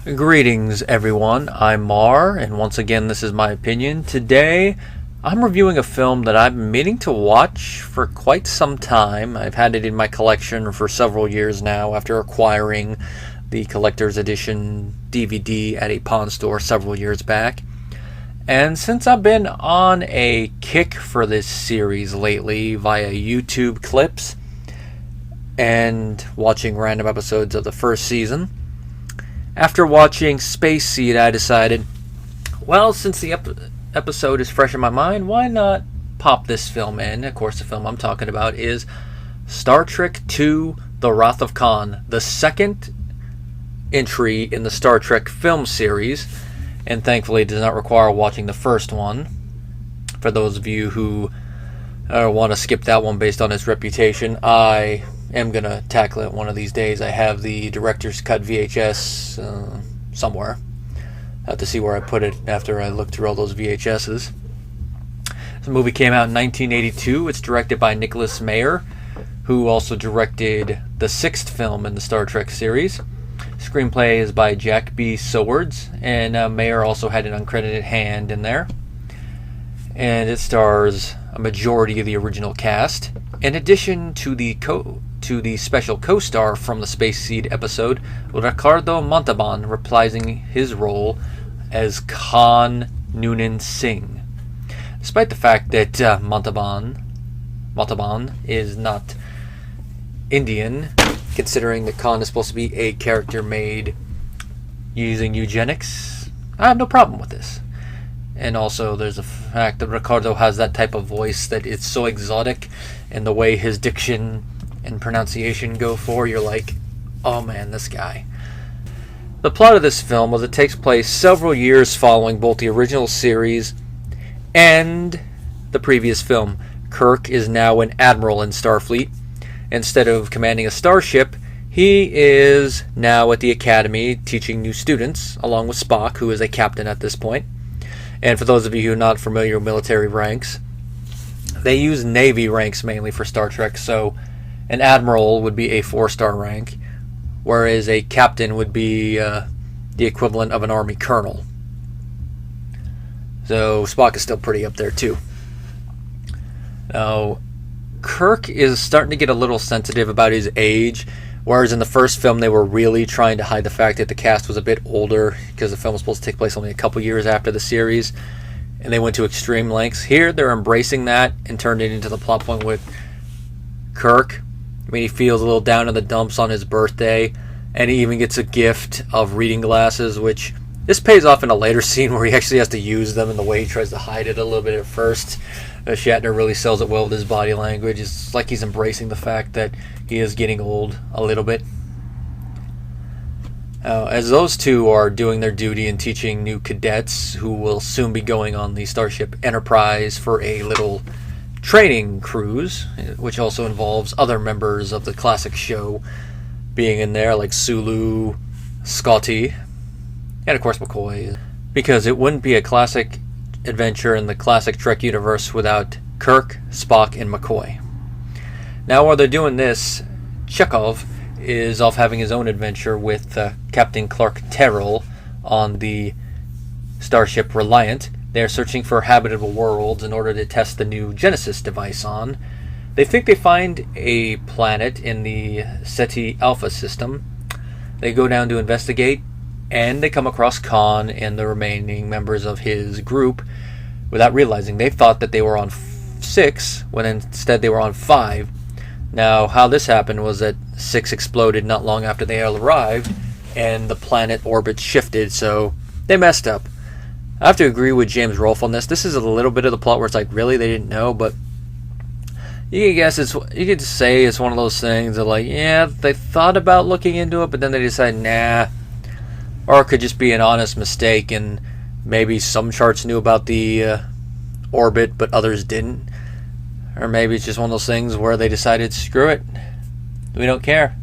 Greetings everyone, I'm Mar, and once again this is my opinion. Today I'm reviewing a film that I've been meaning to watch for quite some time. I've had it in my collection for several years now after acquiring the collector's edition DVD at a pawn store several years back. And since I've been on a kick for this series lately via YouTube clips and watching random episodes of the first season, after watching Space Seed, I decided, well, since the episode is fresh in my mind, why not pop this film in? Of course, the film I'm talking about is Star Trek II: The Wrath of Khan, the second entry in the Star Trek film series, and thankfully it does not require watching the first one. For those of you who want to skip that one based on its reputation, I am going to tackle it one of these days. I have the director's cut VHS somewhere. I have to see where I put it after I look through all those VHSs. The movie came out in 1982. It's directed by Nicholas Meyer, who also directed the sixth film in the Star Trek series. Screenplay is by Jack B. Swords, and Meyer also had an uncredited hand in there. And it stars a majority of the original cast, in addition to the special co-star from the Space Seed episode, Ricardo Montalban, reprising his role as Khan Noonan Singh. Despite the fact that Montalban is not Indian, considering that Khan is supposed to be a character made using eugenics, I have no problem with this. And also there's the fact that Ricardo has that type of voice that it's so exotic, and the way his diction and pronunciation go for, you're like, oh man, this guy. The plot of this film was it takes place several years following both the original series and the previous film. Kirk is now an admiral in Starfleet. Instead of commanding a starship, he is now at the Academy teaching new students, along with Spock, who is a captain at this point. And for those of you who are not familiar with military ranks, they use Navy ranks mainly for Star Trek, so an admiral would be a 4-star rank, whereas a captain would be the equivalent of an army colonel. So Spock is still pretty up there too. Now, Kirk is starting to get a little sensitive about his age, whereas in the first film they were really trying to hide the fact that the cast was a bit older, because the film was supposed to take place only a couple years after the series, and they went to extreme lengths. Here they're embracing that and turned it into the plot point with Kirk. I mean, he feels a little down in the dumps on his birthday, and he even gets a gift of reading glasses, which this pays off in a later scene where he actually has to use them, and the way he tries to hide it a little bit at first. Shatner really sells it well with his body language. It's like he's embracing the fact that he is getting old a little bit. As those two are doing their duty and teaching new cadets who will soon be going on the Starship Enterprise for a little training cruise, which also involves other members of the classic show being in there, like Sulu, Scotty, and of course McCoy, because it wouldn't be a classic adventure in the classic Trek universe without Kirk, Spock, and McCoy. Now while they're doing this, Chekhov is off having his own adventure with Captain Clark Terrell on the Starship Reliant. They're searching for habitable worlds in order to test the new Genesis device on. They think they find a planet in the Ceti Alpha system. They go down to investigate, and they come across Khan and the remaining members of his group without realizing. They thought that they were on 6, when instead they were on 5. Now, how this happened was that 6 exploded not long after they all arrived, and the planet orbit shifted, so they messed up. I have to agree with James Rolfe on this. This is a little bit of the plot where it's like, really, they didn't know, but you can guess you could say it's one of those things that, like, yeah, they thought about looking into it, but then they decided, nah. Or it could just be an honest mistake, and maybe some charts knew about the orbit, but others didn't. Or maybe it's just one of those things where they decided, screw it, we don't care.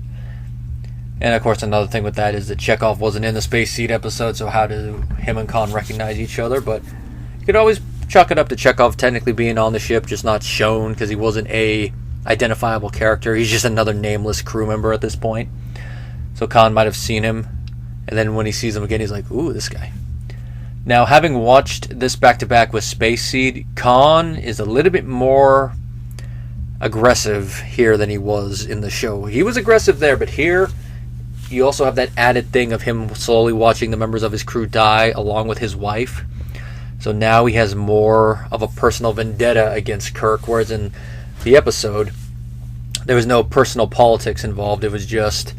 And of course another thing with that is that Chekhov wasn't in the Space Seed episode, so how do him and Khan recognize each other? But you could always chalk it up to Chekhov technically being on the ship, just not shown, because he wasn't a identifiable character. He's just another nameless crew member at this point. So Khan might have seen him And then when he sees him again, he's like, ooh, this guy. Now, having watched this back-to-back with Space Seed, Khan is a little bit more aggressive here than he was in the show. He was aggressive there, but here you also have that added thing of him slowly watching the members of his crew die along with his wife. So now he has more of a personal vendetta against Kirk, whereas in the episode, there was no personal politics involved. It was just,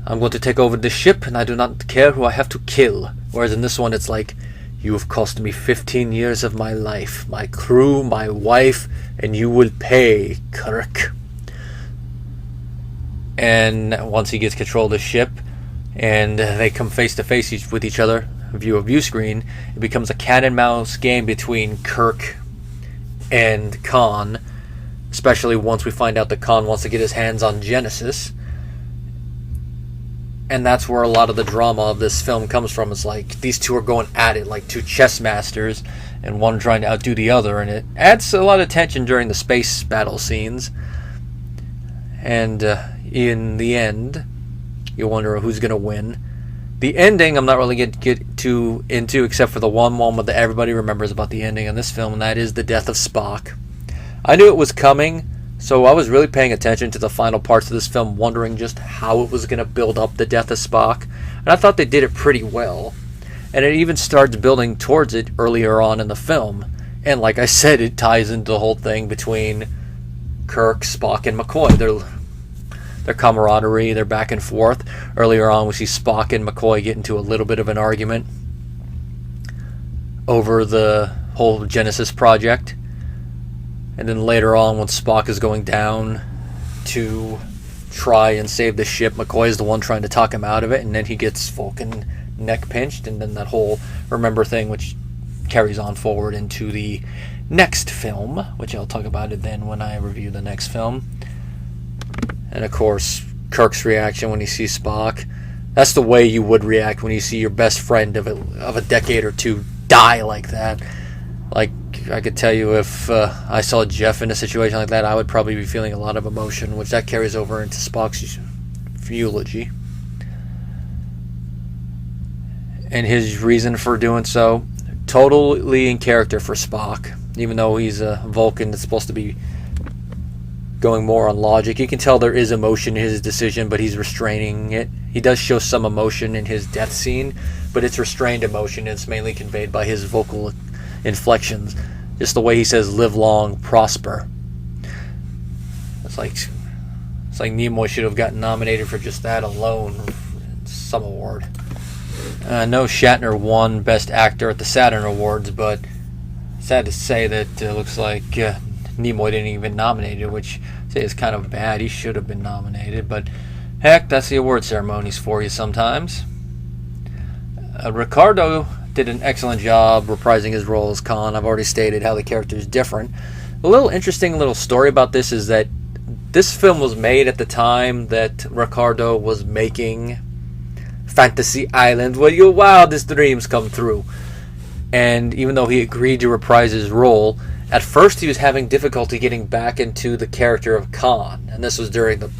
I'm going to take over the ship and I do not care who I have to kill. Whereas in this one, it's like, you have cost me 15 years of my life, my crew, my wife, and you will pay, Kirk. And once he gets control of the ship, and they come face to face with each other, view screen, it becomes a cat and mouse game between Kirk and Khan, especially once we find out that Khan wants to get his hands on Genesis. And that's where a lot of the drama of this film comes from. It's like these two are going at it like two chess masters, and one trying to outdo the other, and it adds a lot of tension during the space battle scenes. And in the end, you wonder who's going to win. The ending, I'm not really going to get too into, except for the one moment that everybody remembers about the ending in this film, and that is the death of Spock. I knew it was coming, so I was really paying attention to the final parts of this film, wondering just how it was going to build up the death of Spock. And I thought they did it pretty well. And it even starts building towards it earlier on in the film. And like I said, it ties into the whole thing between Kirk, Spock, and McCoy. Their camaraderie, their back and forth. Earlier on, we see Spock and McCoy get into a little bit of an argument over the whole Genesis project. And then later on, when Spock is going down to try and save the ship, McCoy is the one trying to talk him out of it, and then he gets Vulcan neck pinched, and then that whole remember thing, which carries on forward into the next film, which I'll talk about it then when I review the next film. And of course, Kirk's reaction when he sees Spock. That's the way you would react when you see your best friend of a decade or two die like that. Like, I could tell you if I saw Jeff in a situation like that, I would probably be feeling a lot of emotion, which that carries over into Spock's eulogy. And his reason for doing so, totally in character for Spock. Even though he's a Vulcan that's supposed to be going more on logic, you can tell there is emotion in his decision, but he's restraining it. He does show some emotion in his death scene, but it's restrained emotion, and it's mainly conveyed by his vocal inflections. Just the way he says, live long, prosper. It's like Nimoy should have gotten nominated for just that alone, some award. I know Shatner won Best Actor at the Saturn Awards, but sad to say that it looks like Nimoy didn't even nominate it, which I say is kind of bad. He should have been nominated, but heck, that's the award ceremonies for you sometimes. Ricardo did an excellent job reprising his role as Khan. I've already stated how the character is different. A little interesting little story about this is that this film was made at the time that Ricardo was making Fantasy Island, where your wildest dreams come true. And even though he agreed to reprise his role, at first he was having difficulty getting back into the character of Khan. And this was during the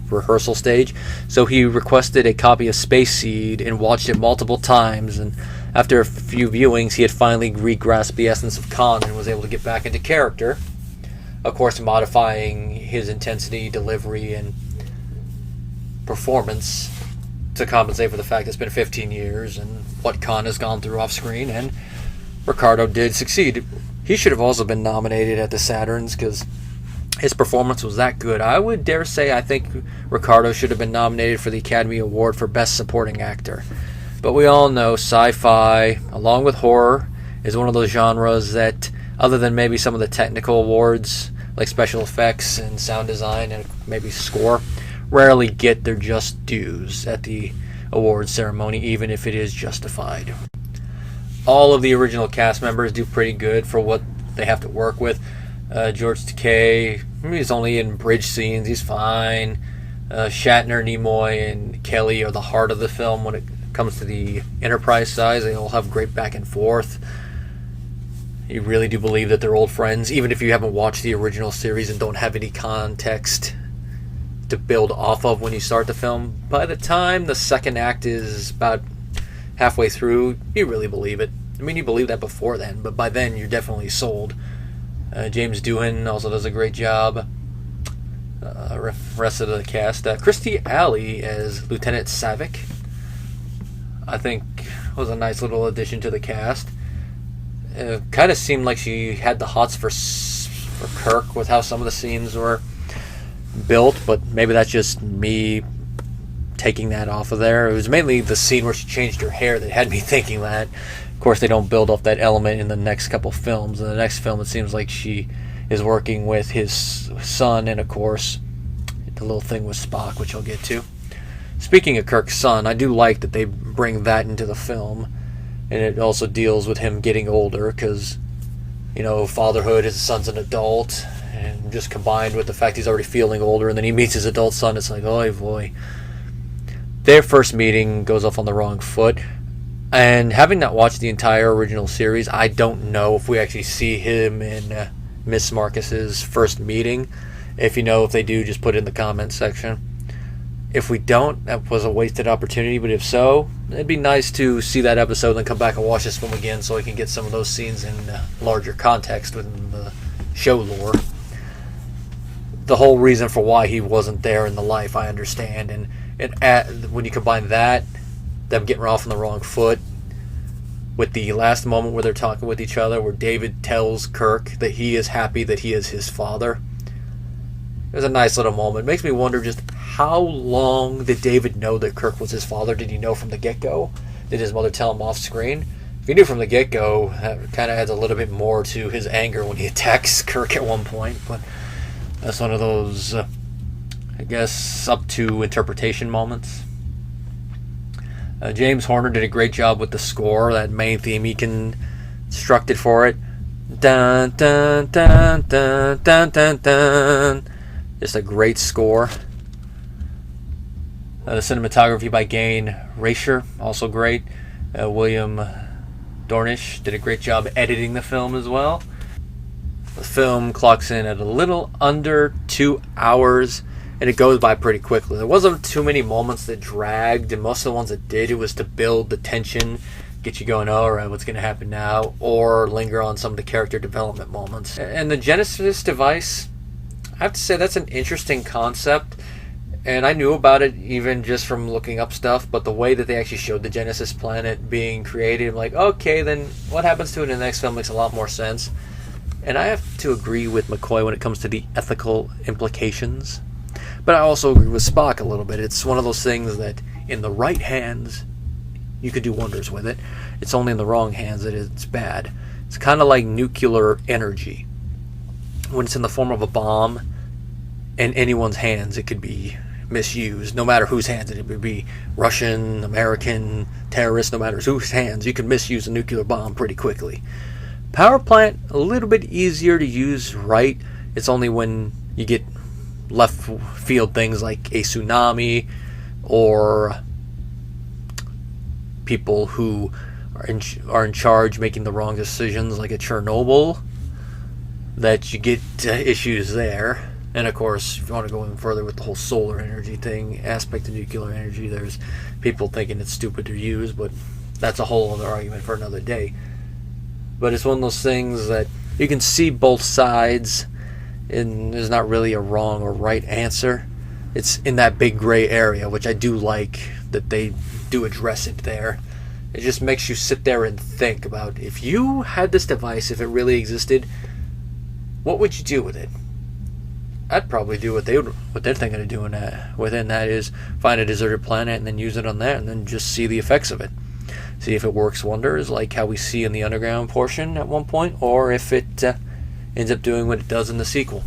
rehearsal stage. So he requested a copy of Space Seed and watched it multiple times, and after a few viewings he had finally re-grasped the essence of Khan and was able to get back into character, of course modifying his intensity, delivery, and performance to compensate for the fact it's been 15 years and what Khan has gone through off screen. And Ricardo did succeed. He should have also been nominated at the Saturns because his performance was that good. I would dare say I think Ricardo should have been nominated for the Academy Award for Best Supporting Actor. But we all know sci-fi, along with horror, is one of those genres that, other than maybe some of the technical awards, like special effects and sound design and maybe score, rarely get their just dues at the awards ceremony, even if it is justified. All of the original cast members do pretty good for what they have to work with. George Takei, he's only in bridge scenes, he's fine. Shatner, Nimoy, and Kelly are the heart of the film when it comes to the Enterprise size. They all have great back and forth. You really do believe that they're old friends, even if you haven't watched the original series and don't have any context to build off of when you start the film. By the time the second act is about halfway through, you really believe it. I mean, you believe that before then, but by then you're definitely sold. James Doohan also does a great job. Rest of the cast. Kirstie Alley as Lieutenant Saavik, I think, was a nice little addition to the cast. It kind of seemed like she had the hots for Kirk with how some of the scenes were built, but maybe that's just me taking that off of there. It was mainly the scene where she changed her hair that had me thinking that. Of course, they don't build off that element in the next couple films. In the next film, it seems like she is working with his son, and of course, the little thing with Spock, which I'll get to. Speaking of Kirk's son, I do like that they bring that into the film, and it also deals with him getting older, because, you know, fatherhood, his son's an adult, and just combined with the fact he's already feeling older, and then he meets his adult son, it's like, oy boy. Their first meeting goes off on the wrong foot, and having not watched the entire original series, I don't know if we actually see him in Miss Marcus's first meeting. If you know, if they do, just put it in the comments section. If we don't, that was a wasted opportunity, but if so, it'd be nice to see that episode and then come back and watch this film again so I can get some of those scenes in larger context within the show lore. The whole reason for why he wasn't there in the life, I understand, and when you combine that, them getting off on the wrong foot, with the last moment where they're talking with each other, where David tells Kirk that he is happy that he is his father. It was a nice little moment. It makes me wonder just how long did David know that Kirk was his father? Did he know from the get-go? Did his mother tell him off screen? If he knew from the get-go, that kind of adds a little bit more to his anger when he attacks Kirk at one point. But that's one of those, I guess, up to interpretation moments. James Horner did a great job with the score, that main theme he constructed for it. Dun, dun, dun, dun, dun, dun, dun. Just a great score. The cinematography by Gain Rasher, also great. William Dornish did a great job editing the film as well. The film clocks in at a little under 2 hours, and it goes by pretty quickly. There wasn't too many moments that dragged, and most of the ones that did, it was to build the tension, get you going, oh, all right, what's going to happen now, or linger on some of the character development moments. And the Genesis device, I have to say that's an interesting concept, and I knew about it even just from looking up stuff, but the way that they actually showed the Genesis planet being created, I'm like, okay, then what happens to it in the next film makes a lot more sense. And I have to agree with McCoy when it comes to the ethical implications. But I also agree with Spock a little bit. It's one of those things that in the right hands, you could do wonders with it. It's only in the wrong hands that it's bad. It's kind of like nuclear energy. When it's in the form of a bomb, in anyone's hands, it could be misused. No matter whose hands it would be. Russian, American, terrorists, no matter whose hands, you can misuse a nuclear bomb pretty quickly. Power plant, a little bit easier to use right. It's only when you get left field things like a tsunami or people who are in charge making the wrong decisions, like at Chernobyl, that you get issues there. And of course, if you want to go even further with the whole solar energy thing, aspect of nuclear energy, there's people thinking it's stupid to use, but that's a whole other argument for another day. But it's one of those things that you can see both sides, and there's not really a wrong or right answer. It's in that big gray area, which I do like that they do address it there. It just makes you sit there and think about, if you had this device, if it really existed, what would you do with it? I'd probably do what they're thinking of doing within that is find a deserted planet and then use it on that and then just see the effects of it. See if it works wonders like how we see in the underground portion at one point, or if it ends up doing what it does in the sequel.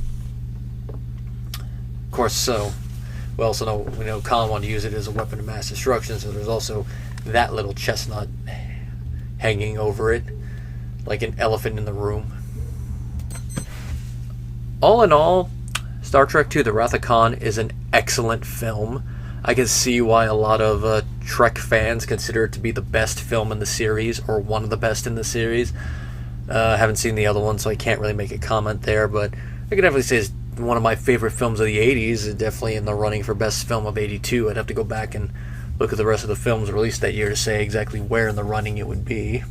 Of course, so we also know Khan wanted to use it as a weapon of mass destruction, so there's also that little chestnut hanging over it like an elephant in the room. All in all, Star Trek II: The Wrath of Khan is an excellent film. I can see why a lot of Trek fans consider it to be the best film in the series, or one of the best in the series. I haven't seen the other one, so I can't really make a comment there, but I can definitely say it's one of my favorite films of the 80s. Is definitely in the running for best film of 82. I'd have to go back and look at the rest of the films released that year to say exactly where in the running it would be.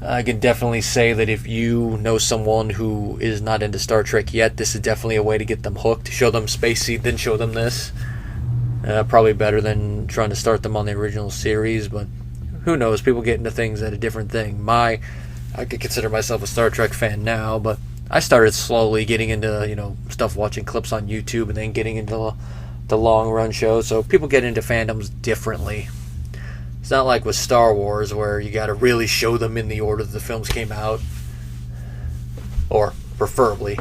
I can definitely say that if you know someone who is not into Star Trek yet, this is definitely a way to get them hooked. Show them Space Seed, then show them this. Probably better than trying to start them on the original series, but who knows? People get into things at a different thing. I could consider myself a Star Trek fan now, but I started slowly getting into, stuff, watching clips on YouTube, and then getting into the long run shows. So people get into fandoms differently. It's not like with Star Wars where you got to really show them in the order that the films came out, or preferably.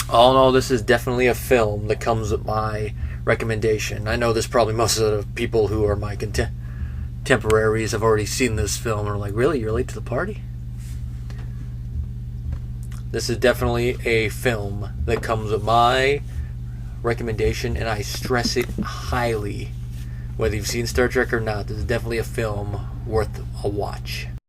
All in all, this is definitely a film that comes with my recommendation. I know there's probably most of the people who are my contemporaries have already seen this film and are like, really, you're late to the party? This is definitely a film that comes with my recommendation, and I stress it highly. Whether you've seen Star Trek or not, this is definitely a film worth a watch.